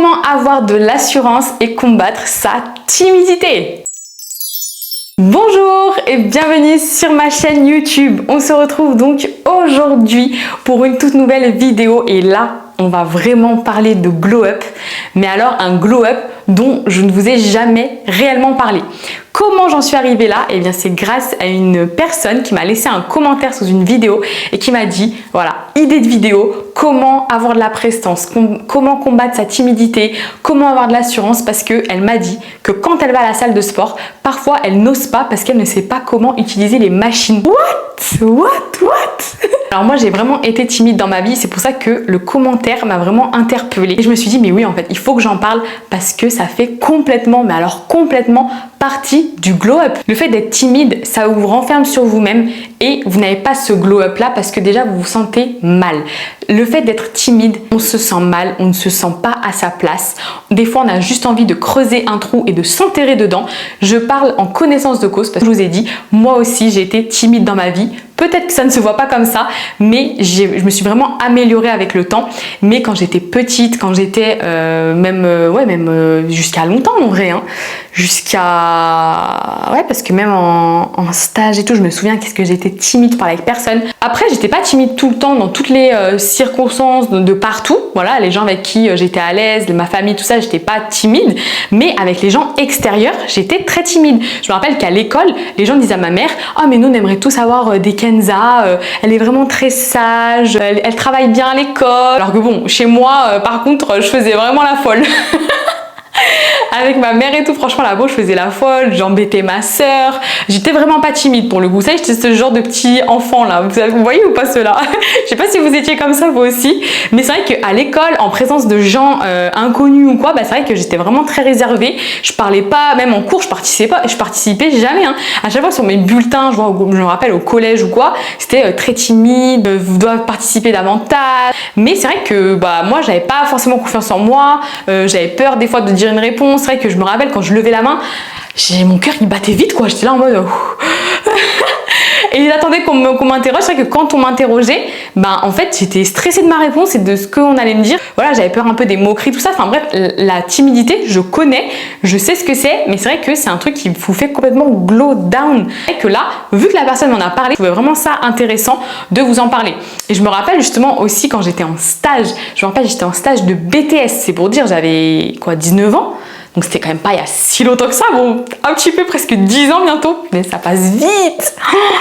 Comment avoir de l'assurance et combattre sa timidité? Bonjour et bienvenue sur ma chaîne YouTube. On se retrouve donc aujourd'hui pour une toute nouvelle vidéo et là, on va vraiment parler de glow up, mais alors un glow up dont je ne vous ai jamais réellement parlé. Comment j'en suis arrivée là? Eh bien c'est grâce à une personne qui m'a laissé un commentaire sous une vidéo et qui m'a dit, voilà, idée de vidéo, comment avoir de la prestance, comment combattre sa timidité, comment avoir de l'assurance, parce qu'elle m'a dit que quand elle va à la salle de sport, parfois elle n'ose pas parce qu'elle ne sait pas comment utiliser les machines. What? Alors moi j'ai vraiment été timide dans ma vie, c'est pour ça que le commentaire m'a vraiment interpellée. Et je me suis dit mais oui en fait il faut que j'en parle parce que ça fait complètement, mais alors complètement partie du glow up. Le fait d'être timide, ça vous renferme sur vous-même et vous n'avez pas ce glow up là parce que déjà vous vous sentez mal. Le fait d'être timide, on se sent mal, on ne se sent pas à sa place. Des fois on a juste envie de creuser un trou et de s'enterrer dedans. Je parle en connaissance de cause parce que je vous ai dit, moi aussi j'ai été timide dans ma vie. Peut-être que ça ne se voit pas comme ça, mais je me suis vraiment améliorée avec le temps. Mais quand j'étais petite, quand j'étais jusqu'à longtemps en vrai, hein, parce que même en stage et tout, je me souviens qu'est-ce que j'étais timide, je parlais avec personne. Après, j'étais pas timide tout le temps dans toutes les circonstances de partout. Voilà, les gens avec qui j'étais à l'aise, ma famille, tout ça, j'étais pas timide. Mais avec les gens extérieurs, j'étais très timide. Je me rappelle qu'à l'école, les gens disaient à ma mère, ah mais nous on aimerait tous avoir des Kenza, elle est vraiment très sage, elle travaille bien à l'école. Alors que bon, chez moi, par contre, je faisais vraiment la folle. Avec ma mère et tout, franchement là-bas je faisais la folle, j'embêtais ma soeur, j'étais vraiment pas timide pour le coup, ça j'étais ce genre de petit enfant là, vous voyez ou pas ceux-là? Je sais pas si vous étiez comme ça vous aussi, mais c'est vrai qu'à l'école, en présence de gens inconnus ou quoi, bah c'est vrai que j'étais vraiment très réservée, je parlais pas, même en cours je participais jamais, hein. À chaque fois sur mes bulletins, je me rappelle au collège ou quoi, c'était très timide, vous devez participer davantage, mais c'est vrai que bah moi j'avais pas forcément confiance en moi, j'avais peur des fois de dire une réponse. C'est vrai que je me rappelle quand je levais la main, mon cœur il battait vite quoi, j'étais là en mode et il attendait qu'on m'interroge. C'est vrai que quand on m'interrogeait, ben en fait j'étais stressée de ma réponse et de ce qu'on allait me dire. Voilà, j'avais peur un peu des moqueries, tout ça. Enfin bref, la timidité, je connais, je sais ce que c'est, mais c'est vrai que c'est un truc qui vous fait complètement glow down. Et que là, vu que la personne m'en a parlé, je trouvais vraiment ça intéressant de vous en parler. Et je me rappelle justement aussi quand j'étais en stage, j'étais en stage de BTS, c'est pour dire, j'avais quoi, 19 ans. Donc c'était quand même pas il y a si longtemps que ça, bon, un petit peu, presque 10 ans bientôt, mais ça passe vite,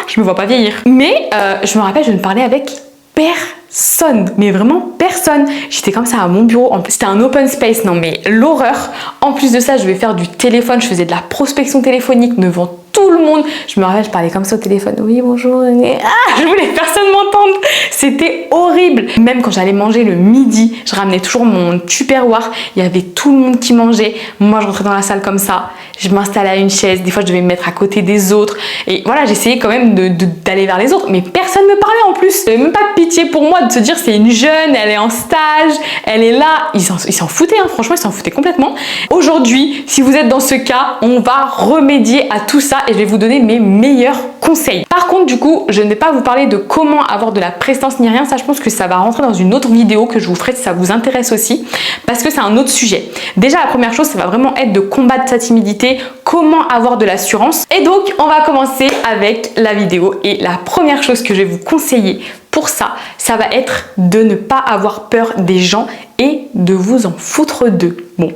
je me vois pas vieillir. Mais je me rappelle, je ne parlais avec personne, mais vraiment personne. J'étais comme ça à mon bureau, en plus c'était un open space, non mais l'horreur. En plus de ça, je vais faire du téléphone, je faisais de la prospection téléphonique devant tout le monde. Je me rappelle, je parlais comme ça au téléphone. Oui, bonjour. Je voulais que personne m'entende. C'était horrible. Même quand j'allais manger le midi, je ramenais toujours mon Tupperware. Il y avait tout le monde qui mangeait. Moi, je rentrais dans la salle comme ça. Je m'installais à une chaise. Des fois, je devais me mettre à côté des autres. Et voilà, j'essayais quand même d'aller vers les autres. Mais personne ne me parlait en plus. Il n'y avait même pas de pitié pour moi de se dire c'est une jeune, elle est en stage, elle est là. Ils s'en foutaient, hein. Franchement, ils s'en foutaient complètement. Aujourd'hui, si vous êtes dans ce cas, on va remédier à tout ça et je vais vous donner mes meilleurs conseils. Par contre, du coup, je ne vais pas vous parler de comment avoir de la prestance ni rien. Ça, je pense que ça va rentrer dans une autre vidéo que je vous ferai si ça vous intéresse aussi, parce que c'est un autre sujet. Déjà, la première chose, ça va vraiment être de combattre sa timidité, comment avoir de l'assurance. Et donc, on va commencer avec la vidéo. Et la première chose que je vais vous conseiller pour ça, ça va être de ne pas avoir peur des gens et de vous en foutre d'eux. Bon.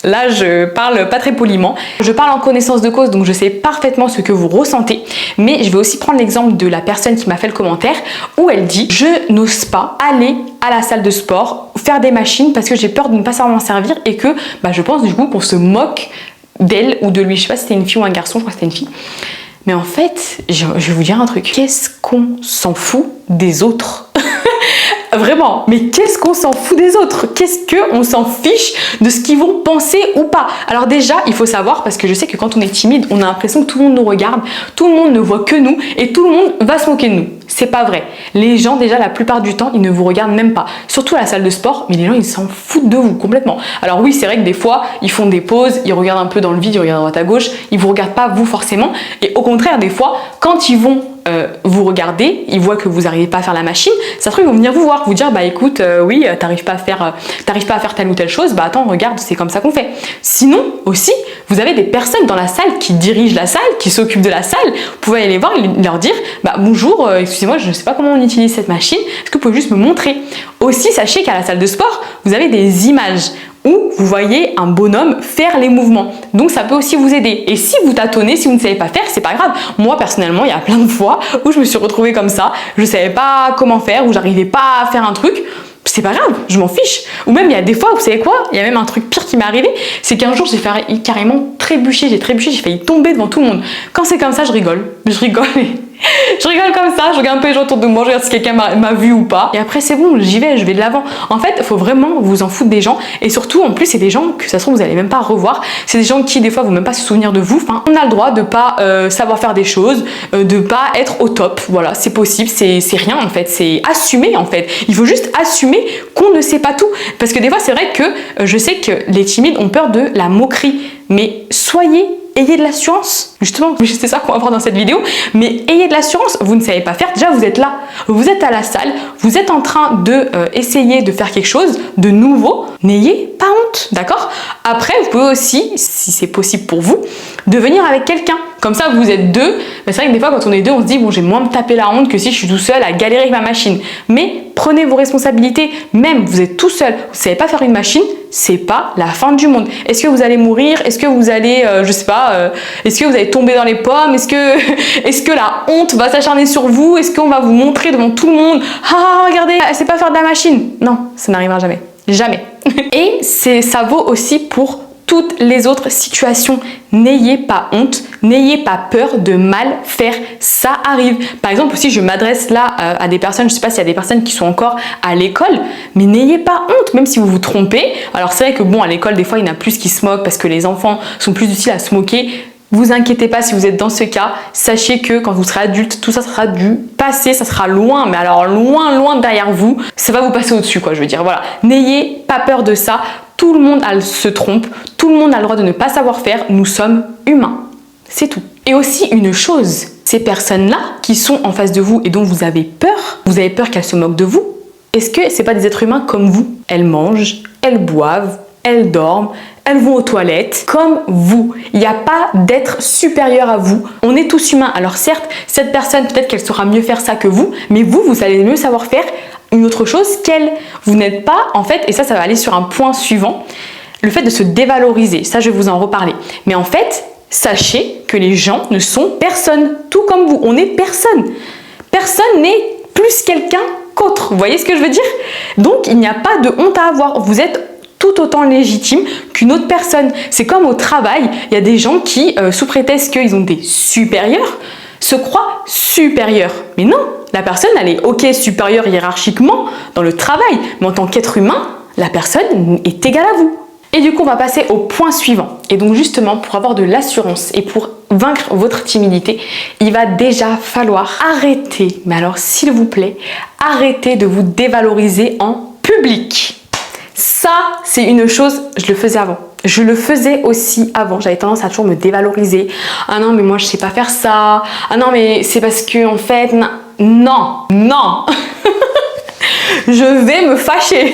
Là, je parle pas très poliment. Je parle en connaissance de cause, donc je sais parfaitement ce que vous ressentez. Mais je vais aussi prendre l'exemple de la personne qui m'a fait le commentaire où elle dit « Je n'ose pas aller à la salle de sport, faire des machines parce que j'ai peur de ne pas savoir m'en servir et que je pense du coup qu'on se moque d'elle ou de lui. » Je sais pas si c'était une fille ou un garçon, je crois que c'était une fille. Mais en fait, je vais vous dire un truc. Qu'est-ce qu'on s'en fout des autres? Vraiment, mais qu'est-ce qu'on s'en fout des autres? Qu'est-ce qu'on s'en fiche de ce qu'ils vont penser ou pas? Alors déjà, il faut savoir, parce que je sais que quand on est timide, on a l'impression que tout le monde nous regarde, tout le monde ne voit que nous et tout le monde va se moquer de nous. C'est pas vrai. Les gens, déjà, la plupart du temps, ils ne vous regardent même pas. Surtout à la salle de sport, mais les gens, ils s'en foutent de vous complètement. Alors oui, c'est vrai que des fois, ils font des pauses, ils regardent un peu dans le vide, ils regardent à droite à gauche, ils vous regardent pas vous forcément. Et au contraire, des fois, quand ils vont vous regarder, ils voient que vous n'arrivez pas à faire la machine, ça se trouve ils vont venir vous voir, vous dire bah écoute, oui, t'arrives pas à faire telle ou telle chose, bah attends, regarde, c'est comme ça qu'on fait. Sinon aussi, vous avez des personnes dans la salle qui dirigent la salle, qui s'occupent de la salle, vous pouvez aller les voir et leur dire bah bonjour, excusez-moi, je ne sais pas comment on utilise cette machine, est-ce que vous pouvez juste me montrer? Aussi, sachez qu'à la salle de sport, vous avez des images où vous voyez un bonhomme faire les mouvements. Donc ça peut aussi vous aider. Et si vous tâtonnez, si vous ne savez pas faire, c'est pas grave. Moi personnellement, il y a plein de fois où je me suis retrouvée comme ça, je savais pas comment faire, ou j'arrivais pas à faire un truc. C'est pas grave, je m'en fiche. Ou même il y a des fois, vous savez quoi, il y a même un truc pire qui m'est arrivé, c'est qu'un jour j'ai failli carrément trébucher, j'ai failli tomber devant tout le monde. Quand c'est comme ça, je rigole. Je rigole comme ça, je regarde un peu les gens autour de moi, je regarde si quelqu'un m'a vu ou pas. Et après c'est bon, j'y vais, je vais de l'avant. En fait, il faut vraiment vous en foutre des gens. Et surtout, en plus, c'est des gens que ça se trouve, vous n'allez même pas revoir. C'est des gens qui, des fois, vont même pas se souvenir de vous. Enfin, on a le droit de pas savoir faire des choses, de pas être au top. Voilà, c'est possible, c'est rien en fait. C'est assumer en fait. Il faut juste assumer qu'on ne sait pas tout. Parce que des fois, c'est vrai que je sais que les timides ont peur de la moquerie. Mais ayez de l'assurance, justement, c'est ça qu'on va voir dans cette vidéo, mais ayez de l'assurance, vous ne savez pas faire, déjà vous êtes là, vous êtes à la salle, vous êtes en train de essayer de faire quelque chose de nouveau, n'ayez pas honte, d'accord? Après, vous pouvez aussi, si c'est possible pour vous, de venir avec quelqu'un, comme ça vous êtes deux, mais c'est vrai que des fois quand on est deux, on se dit bon j'ai moins me taper la honte que si je suis tout seul à galérer avec ma machine, mais prenez vos responsabilités, même vous êtes tout seul, vous savez pas faire une machine, c'est pas la fin du monde. Est-ce que vous allez mourir? Est-ce que vous allez, je sais pas, est-ce que vous allez tomber dans les pommes? Est-ce que la honte va s'acharner sur vous? Est-ce qu'on va vous montrer devant tout le monde? Ah, regardez, elle sait pas faire de la machine. Non, ça n'arrivera jamais. Jamais. Et ça vaut aussi pour toutes les autres situations. N'ayez pas honte, n'ayez pas peur de mal faire, ça arrive. Par exemple, aussi je m'adresse là à des personnes, je sais pas s'il y a des personnes qui sont encore à l'école, mais n'ayez pas honte, même si vous vous trompez. Alors c'est vrai que bon, à l'école, des fois, il y en a plus qui se moquent parce que les enfants sont plus utiles à se moquer. Vous inquiétez pas si vous êtes dans ce cas, sachez que quand vous serez adulte, tout ça sera du passé, ça sera loin, mais alors loin, loin derrière vous, ça va vous passer au-dessus quoi, je veux dire, voilà. N'ayez pas peur de ça, tout le monde se trompe, tout le monde a le droit de ne pas savoir faire, nous sommes humains, c'est tout. Et aussi une chose, ces personnes-là qui sont en face de vous et dont vous avez peur qu'elles se moquent de vous, est-ce que c'est pas des êtres humains comme vous? Elles mangent, elles boivent, elles dorment, elles vont aux toilettes comme vous. Il n'y a pas d'être supérieur à vous. On est tous humains. Alors certes, cette personne, peut-être qu'elle saura mieux faire ça que vous, mais vous allez mieux savoir faire une autre chose qu'elle. Vous n'êtes pas, en fait, et ça va aller sur un point suivant, le fait de se dévaloriser. Ça, je vais vous en reparler. Mais en fait, sachez que les gens ne sont personne, tout comme vous. On est personne. Personne n'est plus quelqu'un qu'autre. Vous voyez ce que je veux dire? Donc, il n'y a pas de honte à avoir. Vous êtes tout autant légitime qu'une autre personne. C'est comme au travail, il y a des gens qui, sous prétexte qu'ils ont des supérieurs, se croient supérieurs. Mais non, la personne, elle est ok supérieure hiérarchiquement dans le travail, mais en tant qu'être humain, la personne est égale à vous. Et du coup, on va passer au point suivant. Et donc justement, pour avoir de l'assurance et pour vaincre votre timidité, il va déjà falloir arrêter, mais alors s'il vous plaît, arrêtez de vous dévaloriser en public. Ça, c'est une chose, je le faisais avant. Je le faisais aussi avant. J'avais tendance à toujours me dévaloriser. Ah non, mais moi, je sais pas faire ça. Ah non, mais c'est parce que, en fait, non. Je vais me fâcher.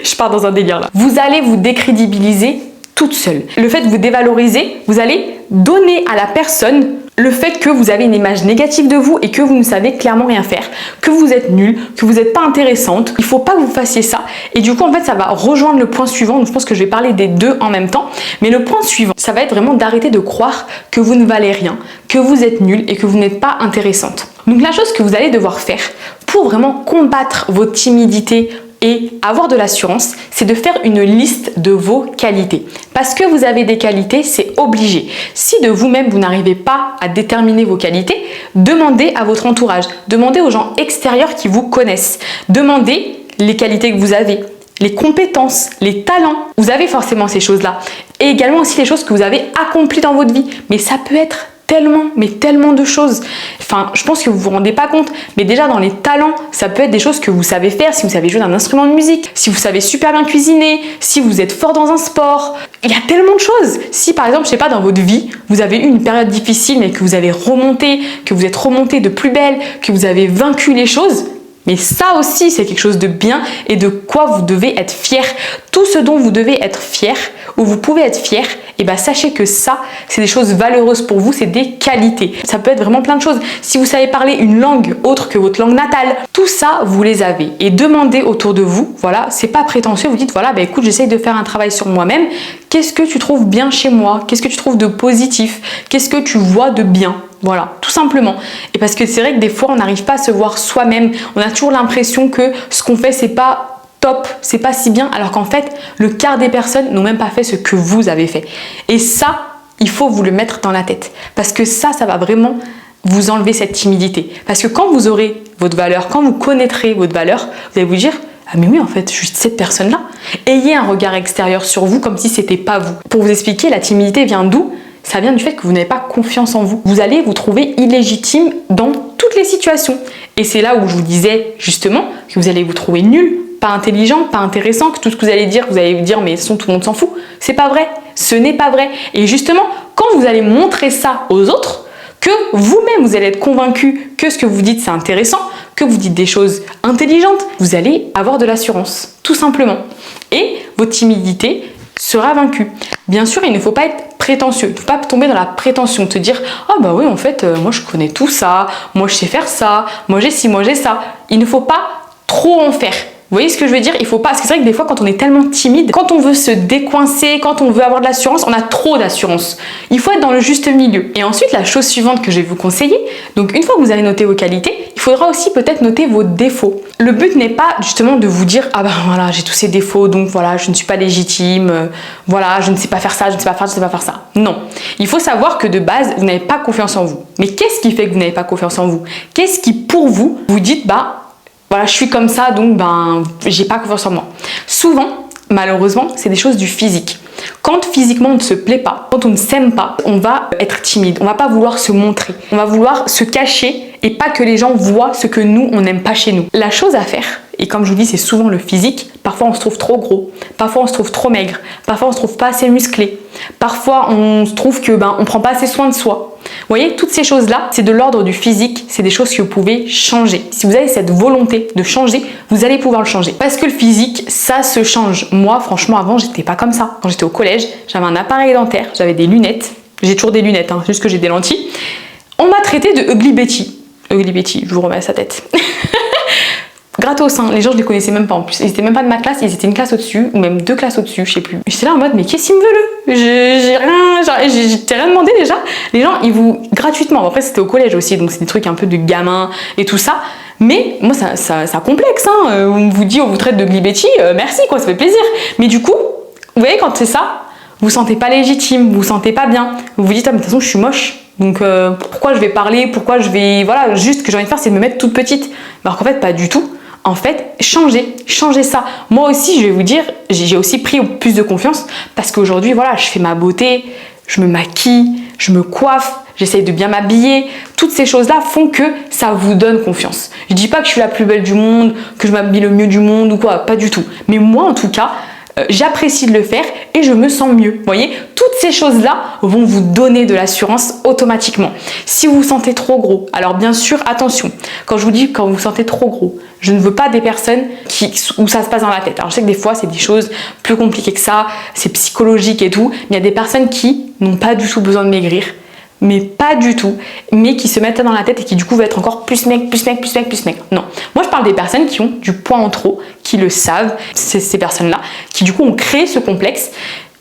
Je pars dans un délire là. Vous allez vous décrédibiliser toute seule. Le fait de vous dévaloriser, vous allez donner à la personne le fait que vous avez une image négative de vous et que vous ne savez clairement rien faire, que vous êtes nul, que vous n'êtes pas intéressante. Il ne faut pas que vous fassiez ça. Et du coup, en fait, ça va rejoindre le point suivant. Donc, je pense que je vais parler des deux en même temps. Mais le point suivant, ça va être vraiment d'arrêter de croire que vous ne valez rien, que vous êtes nul et que vous n'êtes pas intéressante. Donc, la chose que vous allez devoir faire pour vraiment combattre vos timidités et avoir de l'assurance, c'est de faire une liste de vos qualités. Parce que vous avez des qualités, c'est obligé. Si de vous-même, vous n'arrivez pas à déterminer vos qualités, demandez à votre entourage, demandez aux gens extérieurs qui vous connaissent, demandez les qualités que vous avez, les compétences, les talents. Vous avez forcément ces choses-là. Et également aussi les choses que vous avez accomplies dans votre vie. Mais ça peut être tellement, mais tellement de choses. Enfin, je pense que vous vous rendez pas compte, mais déjà dans les talents, ça peut être des choses que vous savez faire, si vous savez jouer d'un instrument de musique, si vous savez super bien cuisiner, si vous êtes fort dans un sport. Il y a tellement de choses. Si par exemple, je sais pas, dans votre vie, vous avez eu une période difficile, mais que vous avez remonté, que vous êtes remonté de plus belle, que vous avez vaincu les choses, mais ça aussi, c'est quelque chose de bien et de quoi vous devez être fier. Tout ce dont vous devez être fier, ou vous pouvez être fier, et ben sachez que ça, c'est des choses valeureuses pour vous, c'est des qualités. Ça peut être vraiment plein de choses. Si vous savez parler une langue autre que votre langue natale, tout ça, vous les avez. Et demandez autour de vous, voilà, c'est pas prétentieux, vous dites, voilà, ben écoute, j'essaye de faire un travail sur moi-même. Qu'est-ce que tu trouves bien chez moi? Qu'est-ce que tu trouves de positif? Qu'est-ce que tu vois de bien? Voilà, tout simplement. Et parce que c'est vrai que des fois, on n'arrive pas à se voir soi-même. On a toujours l'impression que ce qu'on fait, c'est pas top, c'est pas si bien, alors qu'en fait, le quart des personnes n'ont même pas fait ce que vous avez fait. Et ça, il faut vous le mettre dans la tête. Parce que ça va vraiment vous enlever cette timidité. Parce que quand vous aurez votre valeur, quand vous connaîtrez votre valeur, vous allez vous dire, ah mais oui, en fait, je suis cette personne-là. Ayez un regard extérieur sur vous comme si c'était pas vous. Pour vous expliquer, la timidité vient d'où? Ça vient du fait que vous n'avez pas confiance en vous. Vous allez vous trouver illégitime dans toutes les situations. Et c'est là où je vous disais justement que vous allez vous trouver nul, pas intelligent, pas intéressant, que tout ce que vous allez dire mais tout le monde s'en fout. C'est pas vrai. Ce n'est pas vrai. Et justement, quand vous allez montrer ça aux autres, que vous-même vous allez être convaincu que ce que vous dites c'est intéressant, que vous dites des choses intelligentes, vous allez avoir de l'assurance, tout simplement. Et votre timidité sera vaincue. Bien sûr, il ne faut pas être prétentieux, il ne faut pas tomber dans la prétention, te dire « Ah bah oui, en fait, moi je connais tout ça, moi je sais faire ça, moi j'ai ci, moi j'ai ça ». Il ne faut pas trop en faire. Vous voyez ce que je veux dire? Il faut pas, parce que c'est vrai que des fois quand on est tellement timide, quand on veut se décoincer, quand on veut avoir de l'assurance, on a trop d'assurance. Il faut être dans le juste milieu. Et ensuite, la chose suivante que je vais vous conseiller, donc une fois que vous avez noté vos qualités, il faudra aussi peut-être noter vos défauts. Le but n'est pas justement de vous dire ah ben voilà, j'ai tous ces défauts, donc voilà, je ne suis pas légitime, voilà, je ne sais pas faire ça, je ne sais pas faire ça. Non. Il faut savoir que de base, vous n'avez pas confiance en vous. Mais qu'est-ce qui fait que vous n'avez pas confiance en vous? Qu'est-ce qui pour vous, vous dites bah voilà, je suis comme ça, donc ben, j'ai pas confiance en moi. Souvent, malheureusement, c'est des choses du physique. Quand physiquement on ne se plaît pas, quand on ne s'aime pas, on va être timide, on va pas vouloir se montrer, on va vouloir se cacher et pas que les gens voient ce que nous, on n'aime pas chez nous. La chose à faire, et comme je vous dis, c'est souvent le physique, parfois on se trouve trop gros, parfois on se trouve trop maigre, parfois on se trouve pas assez musclé, parfois on se trouve que on prend pas assez soin de soi. Vous voyez, toutes ces choses-là, c'est de l'ordre du physique, c'est des choses que vous pouvez changer. Si vous avez cette volonté de changer, vous allez pouvoir le changer. Parce que le physique, ça se change. Moi, franchement, avant, j'étais pas comme ça. Quand j'étais au collège, j'avais un appareil dentaire, j'avais des lunettes. J'ai toujours des lunettes, hein, juste que j'ai des lentilles. On m'a traité de Ugly Betty. Ugly Betty, je vous remets à sa tête. Gratos, hein. Les gens je les connaissais même pas en plus. Ils étaient même pas de ma classe, ils étaient une classe au-dessus, ou même 2 classes au-dessus, je sais plus. J'étais là en mode, mais qu'est-ce qu'il me veut le? J'ai rien demandé déjà. Les gens, ils vous, gratuitement, après c'était au collège aussi, donc c'est des trucs un peu de gamin et tout ça. Mais moi ça complexe, hein. On vous dit, on vous traite de Betty, merci quoi, ça fait plaisir. Mais du coup, vous voyez, quand c'est ça, vous vous sentez pas légitime, vous vous sentez pas bien. Vous vous dites, ah mais de toute façon je suis moche. Donc pourquoi je vais parler, pourquoi je vais... Voilà, juste ce que j'ai envie de faire, c'est de me mettre toute petite. Alors qu'en fait, pas du tout. En fait, changez ça. Moi aussi, je vais vous dire, j'ai aussi pris plus de confiance parce qu'aujourd'hui, voilà, je fais ma beauté, je me maquille, je me coiffe, j'essaye de bien m'habiller. Toutes ces choses-là font que ça vous donne confiance. Je dis pas que je suis la plus belle du monde, que je m'habille le mieux du monde ou quoi, pas du tout. Mais moi, en tout cas, j'apprécie de le faire et je me sens mieux. Vous voyez, toutes ces choses-là vont vous donner de l'assurance automatiquement. Si vous vous sentez trop gros, alors bien sûr, attention, quand je vous dis quand vous vous sentez trop gros, je ne veux pas des personnes où ça se passe dans la tête. Alors je sais que des fois, c'est des choses plus compliquées que ça, c'est psychologique et tout, mais il y a des personnes qui n'ont pas du tout besoin de maigrir, mais pas du tout, mais qui se mettent ça dans la tête et qui du coup vont être encore plus maigre. Non, moi je parle des personnes qui ont du poids en trop, qui le savent, c'est ces personnes-là, qui du coup ont créé ce complexe.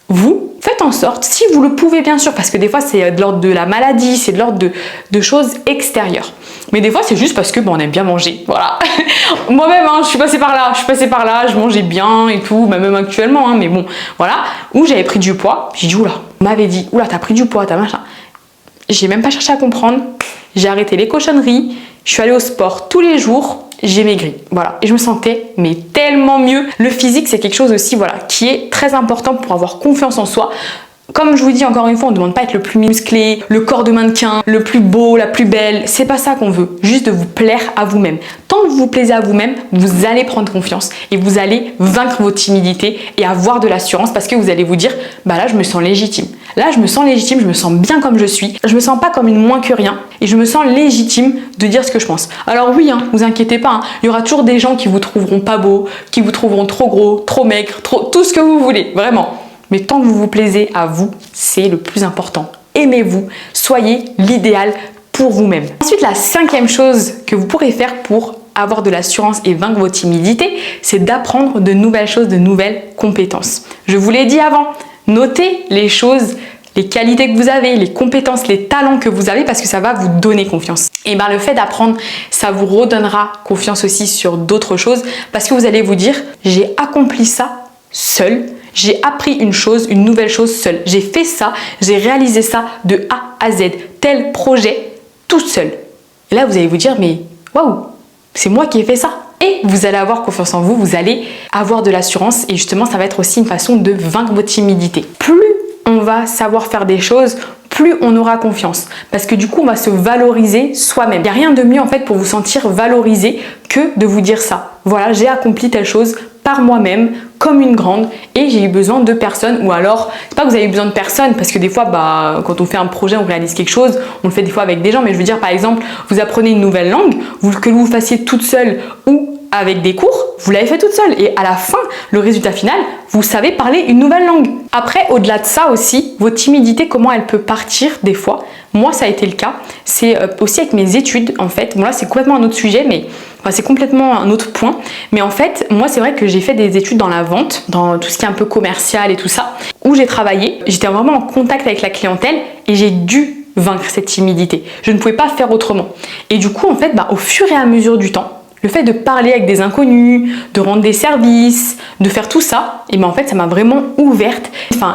Vous faites en sorte, si vous le pouvez bien sûr, parce que des fois c'est de l'ordre de la maladie, c'est de l'ordre de choses extérieures. Mais des fois c'est juste parce que on aime bien manger, voilà. Moi-même, hein, je suis passée par là, je mangeais bien et tout, même actuellement, hein, mais bon, voilà. Où j'avais pris du poids, j'ai dit oula, on m'avait dit oula t'as pris du poids, t'as machin. J'ai même pas cherché à comprendre, j'ai arrêté les cochonneries, je suis allée au sport tous les jours, j'ai maigri, voilà, et je me sentais mais tellement mieux. Le physique c'est quelque chose aussi, voilà, qui est très important pour avoir confiance en soi. Comme je vous dis encore une fois, on ne demande pas être le plus musclé, le corps de mannequin, le plus beau, la plus belle. C'est pas ça qu'on veut. Juste de vous plaire à vous-même. Tant que vous vous plaisez à vous-même, vous allez prendre confiance et vous allez vaincre vos timidités et avoir de l'assurance parce que vous allez vous dire, bah là je me sens légitime. Là je me sens légitime, je me sens bien comme je suis. Je me sens pas comme une moins que rien et je me sens légitime de dire ce que je pense. Alors oui, vous inquiétez pas, il y aura toujours des gens qui vous trouveront pas beau, qui vous trouveront trop gros, trop maigre, tout ce que vous voulez, vraiment. Mais tant que vous vous plaisez à vous, c'est le plus important. Aimez-vous, soyez l'idéal pour vous-même. Ensuite, la 5e chose que vous pourrez faire pour avoir de l'assurance et vaincre vos timidités, c'est d'apprendre de nouvelles choses, de nouvelles compétences. Je vous l'ai dit avant, notez les choses, les qualités que vous avez, les compétences, les talents que vous avez parce que ça va vous donner confiance. Et bien le fait d'apprendre, ça vous redonnera confiance aussi sur d'autres choses parce que vous allez vous dire, j'ai accompli ça seul. J'ai appris une nouvelle chose seule. J'ai fait ça, j'ai réalisé ça de A à Z, tel projet, tout seul. Et là, vous allez vous dire, mais waouh, c'est moi qui ai fait ça. Et vous allez avoir confiance en vous, vous allez avoir de l'assurance et justement, ça va être aussi une façon de vaincre votre timidité. Plus on va savoir faire des choses, plus on aura confiance. Parce que du coup, on va se valoriser soi-même. Il n'y a rien de mieux en fait pour vous sentir valorisé que de vous dire ça. Voilà, j'ai accompli telle chose par moi-même, comme une grande, et j'ai eu besoin de personne. Ou alors, c'est pas que vous avez eu besoin de personne, parce que des fois, quand on fait un projet, on réalise quelque chose, on le fait des fois avec des gens, mais je veux dire, par exemple, vous apprenez une nouvelle langue, que vous fassiez toute seule ou avec des cours, vous l'avez fait toute seule. Et à la fin, le résultat final, vous savez parler une nouvelle langue. Après, au-delà de ça aussi, votre timidité, comment elle peut partir des fois. Moi, ça a été le cas. C'est aussi avec mes études, en fait. Bon, là, c'est complètement un autre sujet, mais c'est complètement un autre point. Mais en fait, moi, c'est vrai que j'ai fait des études dans la vente, dans tout ce qui est un peu commercial et tout ça, où j'ai travaillé. J'étais vraiment en contact avec la clientèle et j'ai dû vaincre cette timidité. Je ne pouvais pas faire autrement. Et du coup, en fait, au fur et à mesure du temps, le fait de parler avec des inconnus, de rendre des services, de faire tout ça, et en fait ça m'a vraiment ouverte.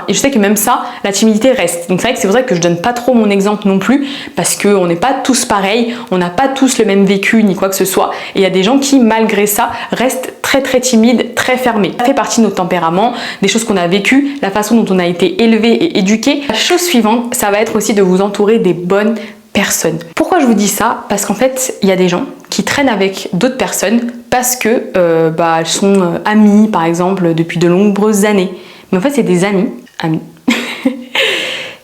Et je sais que même ça, la timidité reste. Donc c'est vrai que c'est pour ça que je donne pas trop mon exemple non plus, parce qu'on n'est pas tous pareils, on n'a pas tous le même vécu ni quoi que ce soit. Et il y a des gens qui, malgré ça, restent très très timides, très fermés. Ça fait partie de notre tempérament, des choses qu'on a vécues, la façon dont on a été élevé et éduqué. La chose suivante, ça va être aussi de vous entourer des bonnes personnes. Pourquoi je vous dis ça? Parce qu'en fait, il y a des gens qui traînent avec d'autres personnes parce que elles sont amies, par exemple, depuis de nombreuses années. Mais en fait, c'est des amis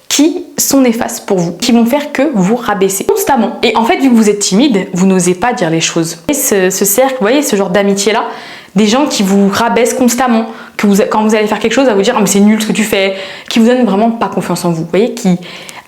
qui sont néfastes pour vous, qui vont faire que vous rabaisser constamment. Et en fait, vu que vous êtes timide, vous n'osez pas dire les choses. Et ce cercle, vous voyez, ce genre d'amitié-là, des gens qui vous rabaissent constamment, quand vous allez faire quelque chose, à vous dire « Ah, mais c'est nul ce que tu fais », qui vous donnent vraiment pas confiance en vous, vous voyez, qui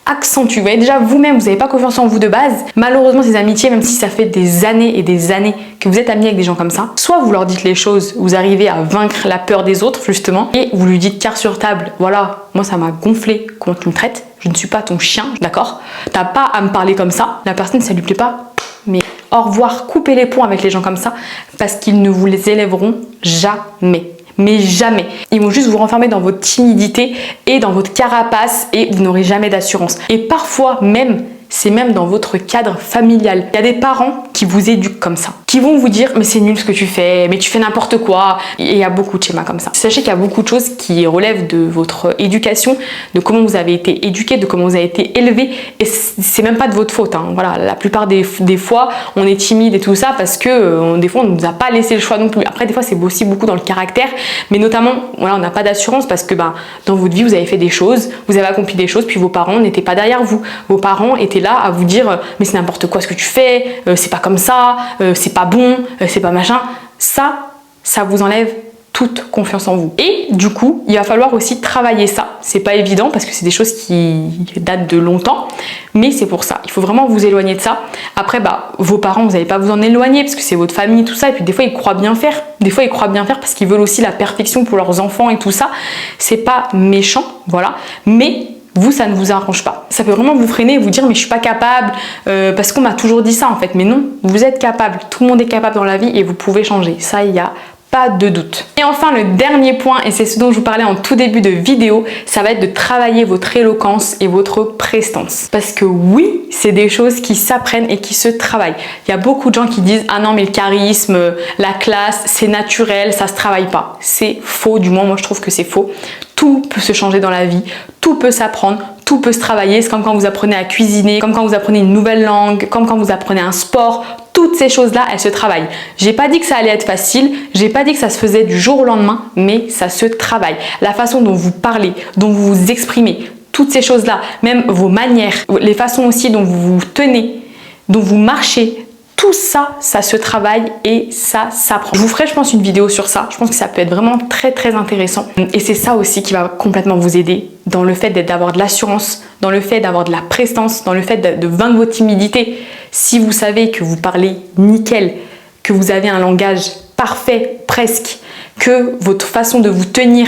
accentue. Vous voyez, déjà vous-même, vous n'avez pas confiance en vous de base. Malheureusement, ces amitiés, même si ça fait des années et des années que vous êtes amis avec des gens comme ça, soit vous leur dites les choses, vous arrivez à vaincre la peur des autres, justement, et vous lui dites carte sur table, voilà, moi ça m'a gonflé comment tu me traites, je ne suis pas ton chien, d'accord? T'as pas à me parler comme ça, la personne, ça lui plaît pas, mais au revoir, coupez les ponts avec les gens comme ça, parce qu'ils ne vous les élèveront jamais. Mais jamais. Ils vont juste vous renfermer dans votre timidité et dans votre carapace et vous n'aurez jamais d'assurance. Et parfois même, c'est même dans votre cadre familial. Il y a des parents qui vous éduquent comme ça, qui vont vous dire mais c'est nul ce que tu fais, mais tu fais n'importe quoi. Et il y a beaucoup de schémas comme ça. Sachez qu'il y a beaucoup de choses qui relèvent de votre éducation, de comment vous avez été éduqué, de comment vous avez été élevé. Et c'est même pas de votre faute. Voilà, la plupart des fois, on est timide et tout ça parce que des fois, on ne nous a pas laissé le choix non plus. Après, des fois, c'est aussi beaucoup dans le caractère, mais notamment, voilà, on n'a pas d'assurance parce que dans votre vie, vous avez fait des choses, vous avez accompli des choses, puis vos parents n'étaient pas derrière vous. Vos parents étaient là à vous dire mais c'est n'importe quoi ce que tu fais, c'est pas comme ça, c'est pas bon, c'est pas machin. Ça vous enlève toute confiance en vous. Et du coup, il va falloir aussi travailler ça. C'est pas évident parce que c'est des choses qui datent de longtemps, mais c'est pour ça. Il faut vraiment vous éloigner de ça. Après, vos parents, vous n'allez pas vous en éloigner parce que c'est votre famille, tout ça. Et puis des fois, ils croient bien faire. Des fois, ils croient bien faire parce qu'ils veulent aussi la perfection pour leurs enfants et tout ça. C'est pas méchant, voilà. Mais vous, ça ne vous arrange pas. Ça peut vraiment vous freiner et vous dire mais je suis pas capable parce qu'on m'a toujours dit ça en fait. Mais non, vous êtes capable. Tout le monde est capable dans la vie et vous pouvez changer. Ça, il y a pas de doute. Et enfin, le dernier point, et c'est ce dont je vous parlais en tout début de vidéo, ça va être de travailler votre éloquence et votre prestance. Parce que oui, c'est des choses qui s'apprennent et qui se travaillent. Il y a beaucoup de gens qui disent « Ah non, mais le charisme, la classe, c'est naturel, ça se travaille pas. » C'est faux, du moins moi je trouve que c'est faux. Tout peut se changer dans la vie, tout peut s'apprendre, tout peut se travailler. C'est comme quand vous apprenez à cuisiner, comme quand vous apprenez une nouvelle langue, comme quand vous apprenez un sport. Toutes ces choses-là, elles se travaillent. J'ai pas dit que ça allait être facile, j'ai pas dit que ça se faisait du jour au lendemain, mais ça se travaille. La façon dont vous parlez, dont vous vous exprimez, toutes ces choses-là, même vos manières, les façons aussi dont vous vous tenez, dont vous marchez, tout ça, ça se travaille et ça s'apprend. Je vous ferai, je pense, une vidéo sur ça. Je pense que ça peut être vraiment très intéressant. Et c'est ça aussi qui va complètement vous aider dans le fait d'avoir de l'assurance, dans le fait d'avoir de la prestance, dans le fait de vaincre votre timidité. Si vous savez que vous parlez nickel, que vous avez un langage parfait, presque, que votre façon de vous tenir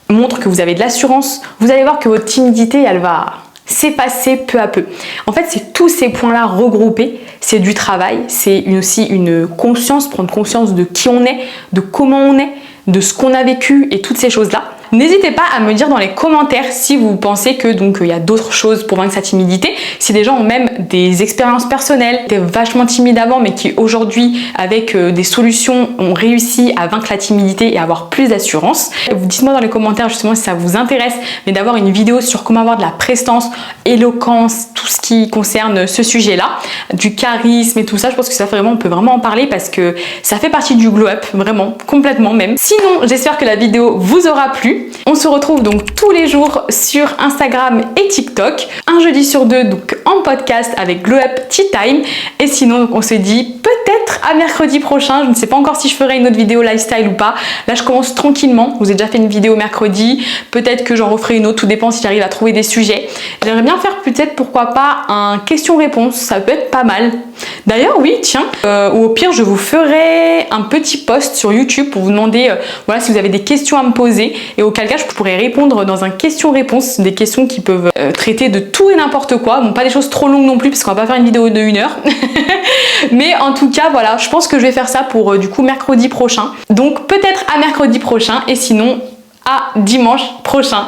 montre que vous avez de l'assurance, vous allez voir que votre timidité, elle va s'effacer peu à peu. En fait, c'est tous ces points-là regroupés, c'est du travail, c'est aussi une conscience, prendre conscience de qui on est, de comment on est, de ce qu'on a vécu et toutes ces choses-là. N'hésitez pas à me dire dans les commentaires si vous pensez que donc il y a d'autres choses pour vaincre sa timidité, si des gens ont même des expériences personnelles, étaient vachement timides avant mais qui aujourd'hui avec des solutions ont réussi à vaincre la timidité et à avoir plus d'assurance. Dites-moi dans les commentaires justement si ça vous intéresse, mais d'avoir une vidéo sur comment avoir de la prestance, éloquence, tout ce qui concerne ce sujet-là, du charisme et tout ça, je pense que ça vraiment, on peut vraiment en parler parce que ça fait partie du glow up, vraiment, complètement même. Sinon, j'espère que la vidéo vous aura plu. On se retrouve donc tous les jours sur Instagram et TikTok, un jeudi sur deux donc en podcast avec Glow Up Tea Time. Et sinon donc, on se dit peut-être à mercredi prochain. Je ne sais pas encore si je ferai une autre vidéo lifestyle ou pas. Là je commence tranquillement. Je vous ai déjà fait une vidéo mercredi. Peut-être que j'en referai une autre, tout dépend si j'arrive à trouver des sujets. J'aimerais bien faire peut-être pourquoi pas un question-réponse. Ça peut être pas mal. D'ailleurs oui tiens, ou au pire je vous ferai un petit post sur YouTube pour vous demander voilà, si vous avez des questions à me poser et auquel cas je pourrais répondre dans un question-réponse, des questions qui peuvent traiter de tout et n'importe quoi, bon pas des choses trop longues non plus parce qu'on va pas faire une vidéo de 1 heure mais en tout cas voilà, je pense que je vais faire ça pour du coup mercredi prochain, donc peut-être à mercredi prochain et sinon à dimanche prochain.